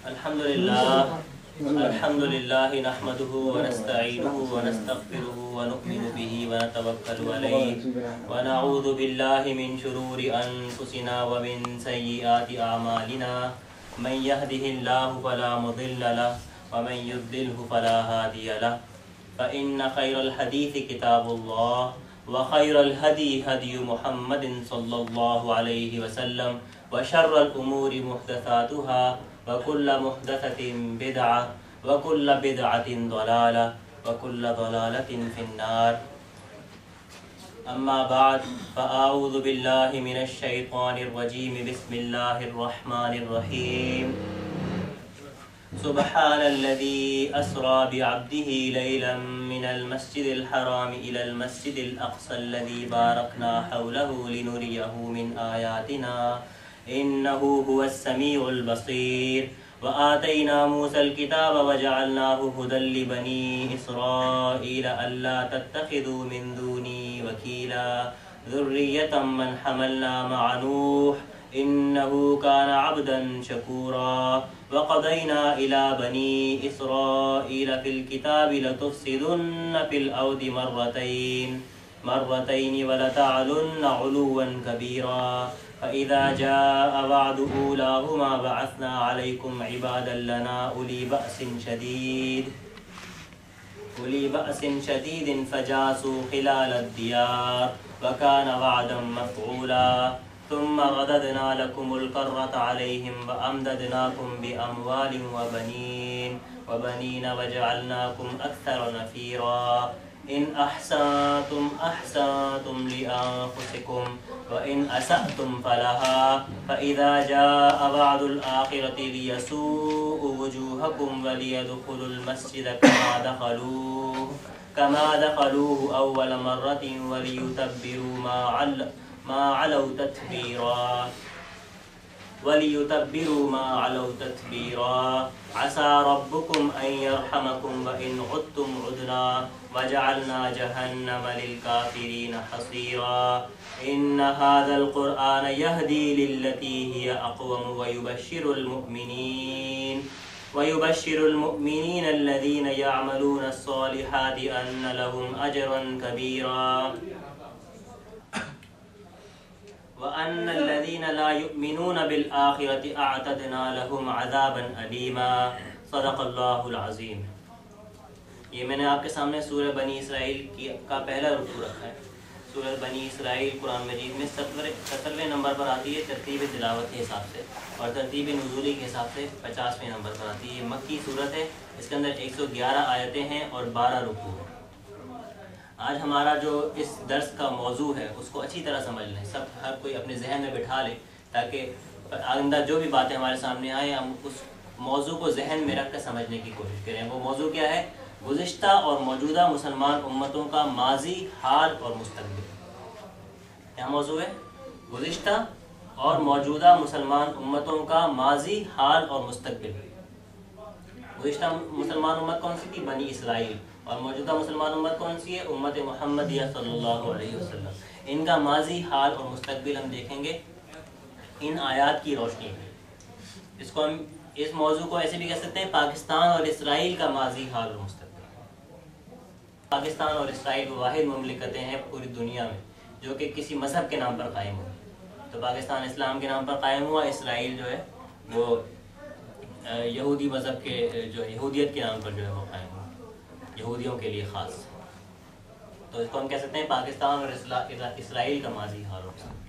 الحمدللہ نحمده ونستعینه ونستغفره ونؤمن به ونتوکل علیہ ونعوذ باللہ من شرور انفسنا ومن سیئات اعمالنا من يهده اللہ فلا مضل له ومن يضلل فلا هادی له فإن خیر الحدیث کتاب اللہ وخیر الہدی ہدی محمد صلی اللہ علیہ وسلم وشر الامور محدثاتها وكل محدثة بدعة وكل بدعة ضلالة وكل ضلالة في النار. أما بعد فأعوذ بالله من الشيطان الرجيم. بسم الله الرحمن الرحيم. سبحان الذي أسرى بعبده ليلا من المسجد الحرام إلى المسجد الأقصى الذي باركنا حوله لنريه من آياتنا إنه هو السميع البصير. وآتينا موسى الكتاب وجعلناه هدى لبني إسرائيل ألا تتخذوا من دوني وكيلا ذرية من حملنا مع نوح إنه كان عبدا شكورا. وقضينا إلى بني إسرائيل في الكتاب لتفسدن في الأرض مرتين ولتعلن علوا كبيرا. فإذا جاء وعد أولاهما بعثنا عليكم عبادا لنا أولي بأس شديد فجاسوا خلال الديار وكان وعدا مفعولا. ثم رددنا لكم الكرة عليهم وأمددناكم بأموال وبنين وجعلناكم أكثر نفيرا. إن أحسنتم أحسنتم لأنفسكم وإن أسأتم فلها. فإذا جاء وعد الآخرة ليسوءوا وجوهكم وليدخلوا المسجد كما دخلوه أول مرة وليتبروا ما علوا تتبيرا. عسى ربكم أن يرحمكم وإن عدتم عدنا وجعلنا جهنم للكافرين حصيرا. إن هذا القرآن يهدي للتي هي أقوم ويبشر المؤمنين الذين يعملون الصالحات أن لهم أجرا كبيرا وأن الذين لا يؤمنون بالآخرة أعتدنا لهم عذابا أليما. صدق اللہ العظیم. یہ میں نے آپ کے سامنے سورہ بنی اسرائیل کا پہلا رکوع رکھا ہے. سورہ بنی اسرائیل قرآن مجید میں 70ویں نمبر پر آتی ہے ترتیب تلاوت کے حساب سے، اور ترتیب نزولی کے حساب سے 50ویں نمبر پر آتی ہے. یہ مکی صورت ہے. اس کے اندر 111 آیتیں ہیں اور 12 رکوع ہیں. آج ہمارا جو اس درس کا موضوع ہے اس کو اچھی طرح سمجھ لیں، ہر کوئی اپنے ذہن میں بٹھا لے تاکہ آئندہ جو بھی باتیں ہمارے سامنے آئیں ہم اس موضوع کو ذہن میں رکھ کر سمجھنے کی کوشش کریں. وہ موضوع کیا ہے؟ گزشتہ اور موجودہ مسلمان امتوں کا ماضی، حال اور مستقبل. کیا موضوع ہے؟ گزشتہ اور موجودہ مسلمان امتوں کا ماضی، حال اور مستقبل. گزشتہ مسلمان امت کون سی تھی؟ بنی اسرائیل. اور موجودہ مسلمان امت کون سی ہے؟ امت محمدیہ صلی اللہ علیہ وسلم. ان کا ماضی، حال اور مستقبل ہم دیکھیں گے ان آیات کی روشنی میں. اس موضوع کو ایسے بھی کہہ سکتے ہیں پاکستان اور اسرائیل کا ماضی، حال اور مستقبل. پاکستان اور اسرائیل وہ واحد مملکتیں ہیں پوری دنیا میں جو کہ کسی مذہب کے نام پر قائم ہوئی. تو پاکستان اسلام کے نام پر قائم ہوا، اسرائیل جو ہے وہ یہودی مذہب کے جو یہودیت کے نام پر جو ہے وہ قائم ہوا، یہودیوں کے لیے خاص. تو اس کو ہم کہہ سکتے ہیں پاکستان اور اسرائیل کا ماضی، حال اور مستقبل.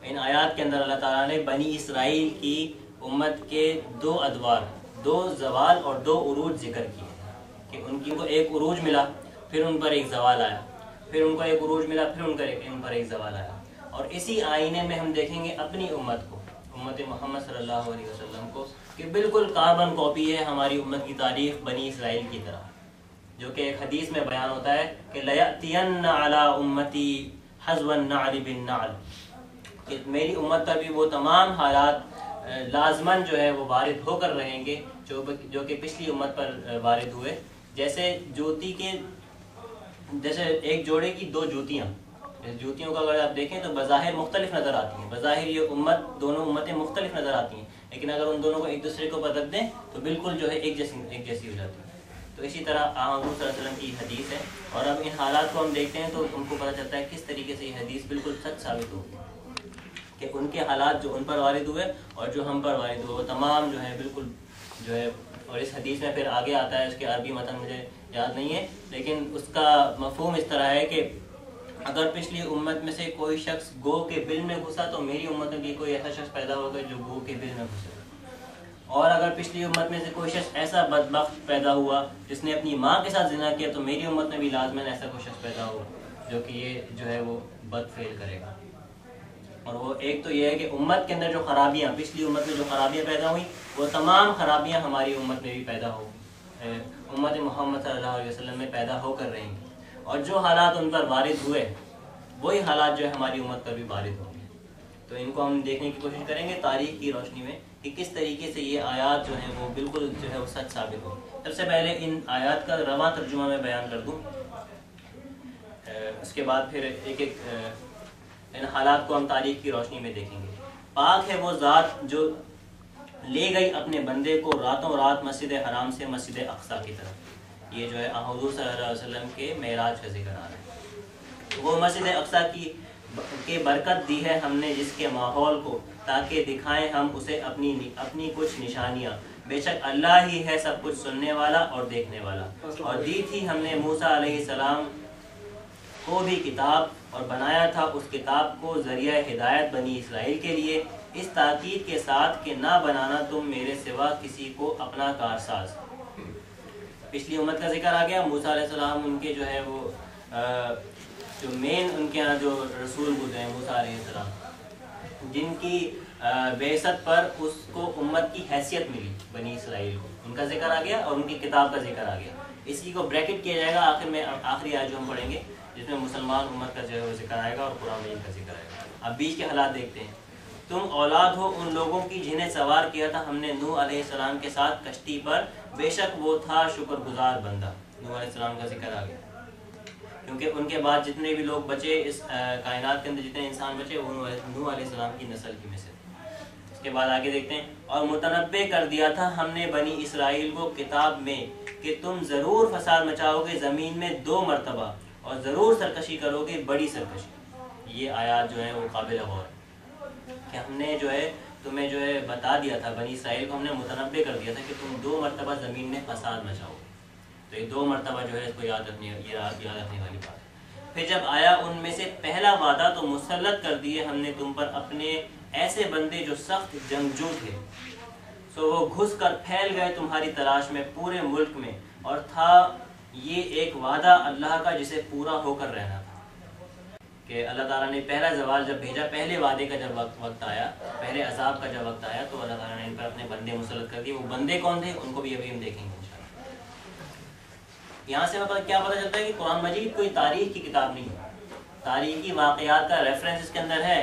ان آیات کے اندر اللہ تعالیٰ نے بنی اسرائیل کی امت کے 2 ادوار، 2 زوال اور 2 عروج ذکر کیے کہ ان کو ایک عروج ملا، پھر ان پر ایک زوال آیا، پھر ان کو ایک عروج ملا، پھر ان پر ایک زوال آیا. اور اسی آئینے میں ہم دیکھیں گے اپنی امت کو، امت محمد صلی اللہ علیہ وسلم کو، کہ بالکل کاربن کاپی ہے ہماری امت کی تاریخ بنی اسرائیل کی طرح. جو کہ ایک حدیث میں بیان ہوتا ہے کہ لَيَأْتِيَنَّ عَلَىٰ أُمَّتِي حَذْوَ النَّعْلِ بِالنَّعْلِ، کہ میری امت پر بھی وہ تمام حالات لازماً جو ہے وہ وارد ہو کر رہیں گے جو کہ پچھلی امت پر وارد ہوئے. جیسے جیسے ایک جوڑے کی 2 جوتیاں، جوتیوں کا اگر آپ دیکھیں تو بظاہر مختلف نظر آتی ہیں، بظاہر یہ دونوں امتیں مختلف نظر آتی ہیں، لیکن اگر ان دونوں کو ایک دوسرے کو بدل دیں تو بالکل جو ہے ایک جیسی ہو جاتی ہے. تو اسی طرح حضور صلی اللہ علیہ وسلم کی حدیث ہے، اور اب ان حالات کو ہم دیکھتے ہیں تو ان کو پتہ چلتا ہے کس طریقے سے یہ حدیث بالکل سچ ثابت ہوگی کہ ان کے حالات جو ان پر وارد ہوئے اور جو ہم پر وارد ہوئے وہ تمام جو ہے بالکل جو ہے. اور اس حدیث میں پھر آگے آتا ہے، اس کے عربی متن مجھے یاد نہیں ہے، لیکن اس کا مفہوم اس طرح ہے کہ اگر پچھلی امت میں سے کوئی شخص گو کے بل میں گھسا تو میری امت میں بھی کوئی ایسا شخص پیدا ہوگا جو گو کے بل میں گھسے. اور اگر پچھلی امت میں سے کوئی شخص ایسا بدبخت پیدا ہوا جس نے اپنی ماں کے ساتھ زنا کیا تو میری امت میں بھی لازماً ایسا کوئی شخص پیدا ہوگا جو کہ یہ جو ہے وہ بد فعل کرے گا. اور وہ ایک تو یہ ہے کہ امت کے اندر جو خرابیاں، پچھلی امت میں جو خرابیاں پیدا ہوئیں وہ تمام خرابیاں ہماری امت میں بھی پیدا ہو، امت محمد صلی اللہ علیہ وسلم میں پیدا ہو کر رہیں گی. اور جو حالات ان پر وارد ہوئے وہی حالات جو ہے ہماری امت پر بھی وارد ہوں گے. تو ان کو ہم دیکھنے کی کوشش کریں گے تاریخ کی روشنی میں کہ کس طریقے سے یہ آیات جو ہیں وہ بالکل جو ہے وہ سچ ثابت ہو. سب سے پہلے ان آیات کا رواں ترجمہ میں بیان کر دوں، اس کے بعد پھر ایک ایک ان حالات کو ہم تاریخ کی روشنی میں دیکھیں گے. پاک ہے وہ ذات جو لے گئی اپنے بندے کو راتوں رات مسجد حرام سے مسجد اقصی کی طرف. یہ جو ہے حضور صلی اللہ علیہ وسلم کے معراج کا ذکر آ رہا ہے. وہ مسجد اقصی کی برکت دی ہے ہم نے جس کے ماحول کو، تاکہ دکھائیں ہم اسے اپنی کچھ نشانیاں. بے شک اللہ ہی ہے سب کچھ سننے والا اور دیکھنے والا. اور دی تھی ہم نے موسیٰ علیہ السلام کو بھی کتاب، اور بنایا تھا اس کتاب کو ذریعہ ہدایت بنی اسرائیل کے لیے، اس تاکید کے ساتھ کہ نہ بنانا تم میرے سوا کسی کو اپنا کارساز. پچھلی امت کا ذکر آ گیا. موسیٰ علیہ السلام ان کے جو ہے وہ جو مین ان کے یہاں جو رسول گزرے ہیں موسیٰ علیہ السلام، جن کی بعثت پر اس کو امت کی حیثیت ملی بنی اسرائیل کو، ان کا ذکر آ گیا اور ان کی کتاب کا ذکر آ گیا. اسی کو بریکٹ کیا جائے گا آخر میں، آخری آیت جو ہم پڑھیں گے جس میں مسلمان امت کا جو ہے وہ ذکر آئے گا اور قرآن مجید کا ذکر آئے گا. اب بیچ کے حالات دیکھتے ہیں. تم اولاد ہو ان لوگوں کی جنہیں سوار کیا تھا ہم نے نوح علیہ السلام کے ساتھ کشتی پر، بے شک وہ تھا شکر گزار بندہ. نوح علیہ السلام کا ذکر آ گیا کیونکہ ان کے بعد جتنے بھی لوگ بچے اس کائنات کے اندر، جتنے انسان بچے وہ نوح علیہ السلام کی نسل کی میں سے. اس کے بعد آگے دیکھتے ہیں. اور متنبع کر دیا تھا ہم نے بنی اسرائیل کو کتاب میں کہ تم ضرور فساد مچاؤ گے زمین میں 2 مرتبہ، اور ضرور سرکشی کرو گے بڑی سرکشی. یہ آیات جو ہیں وہ قابل غور ہے کہ ہم نے جو ہے تمہیں جو ہے بتا دیا تھا، بنی اسرائیل کو ہم نے متنبع کر دیا تھا کہ تم 2 مرتبہ زمین میں فساد مچاؤ. تو یہ 2 مرتبہ جو ہے اس کو یاد رکھنے والی بات ہے. پھر جب آیا ان میں سے پہلا وعدہ تو مسلط کر دیے ہم نے تم پر اپنے ایسے بندے جو سخت جنگجو تھے، سو وہ گھس کر پھیل گئے تمہاری تلاش میں پورے ملک میں. اور تھا یہ ایک وعدہ اللہ کا جسے پورا ہو کر رہنا تھا. کہ اللہ تعالیٰ نے پہلا زوال جب بھیجا، پہلے وعدے کا جب وقت آیا، پہلے عذاب کا جب وقت آیا تو اللہ تعالیٰ نے ان پر اپنے بندے مسلط کر دیے. وہ بندے کون تھے ان کو بھی ابھی ہم دیکھیں گے انشاءاللہ. یہاں سے کیا پتہ چلتا ہے کہ قرآن مجید کوئی تاریخ کی کتاب نہیں ہے. تاریخی واقعات کا ریفرنس اس کے اندر ہے،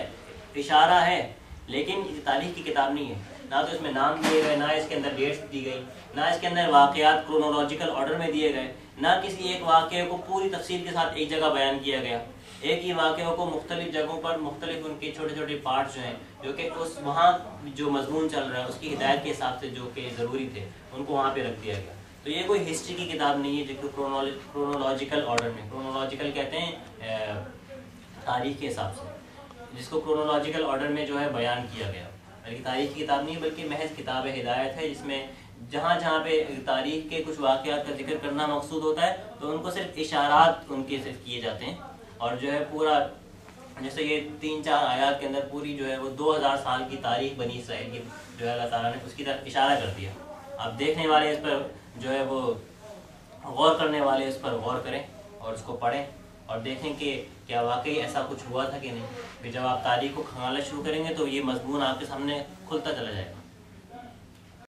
اشارہ ہے، لیکن تاریخ کی کتاب نہیں ہے. نہ تو اس میں نام دیے گئے، نہ اس کے اندر ڈیٹس دی گئی، نہ اس کے اندر واقعات کرونولوجیکل آرڈر میں دیے گئے، نہ کسی ایک واقعے کو پوری تفصیل کے ساتھ ایک جگہ بیان کیا گیا. ایک ہی واقعوں کو مختلف جگہوں پر مختلف ان کے چھوٹے چھوٹے پارٹس جو ہیں، جو کہ اس وہاں جو مضمون چل رہا ہے اس کی ہدایت کے حساب سے جو کہ ضروری تھے ان کو وہاں پہ رکھ دیا گیا. تو یہ کوئی ہسٹری کی کتاب نہیں ہے جو کہ کرونولوجیکل آرڈر میں، کرونولوجیکل کہتے ہیں تاریخ کے حساب سے، جس کو کرونولوجیکل آرڈر میں جو ہے بیان کیا گیا. بلکہ تاریخ کی کتاب نہیں بلکہ محض کتاب ہدایت ہے، جس میں جہاں جہاں پہ تاریخ کے کچھ واقعات کا ذکر کرنا مقصود ہوتا ہے تو ان کو صرف اشارات ان کے صرف کیے جاتے ہیں. اور جو ہے پورا جیسے یہ 3-4 آیات کے اندر پوری جو ہے وہ 2000 سال کی تاریخ بنی اسرائیل کی جو ہے اللہ تعالیٰ نے اس کی طرف اشارہ کر دیا. اب دیکھنے والے اس پر جو ہے وہ غور کرنے والے اس پر غور کریں اور اس کو پڑھیں اور دیکھیں کہ کیا واقعی ایسا کچھ ہوا تھا کہ نہیں. پھر جب آپ تاریخ کو کھنگالنا شروع کریں گے تو یہ مضمون آپ کے سامنے کھلتا چلا جائے گا.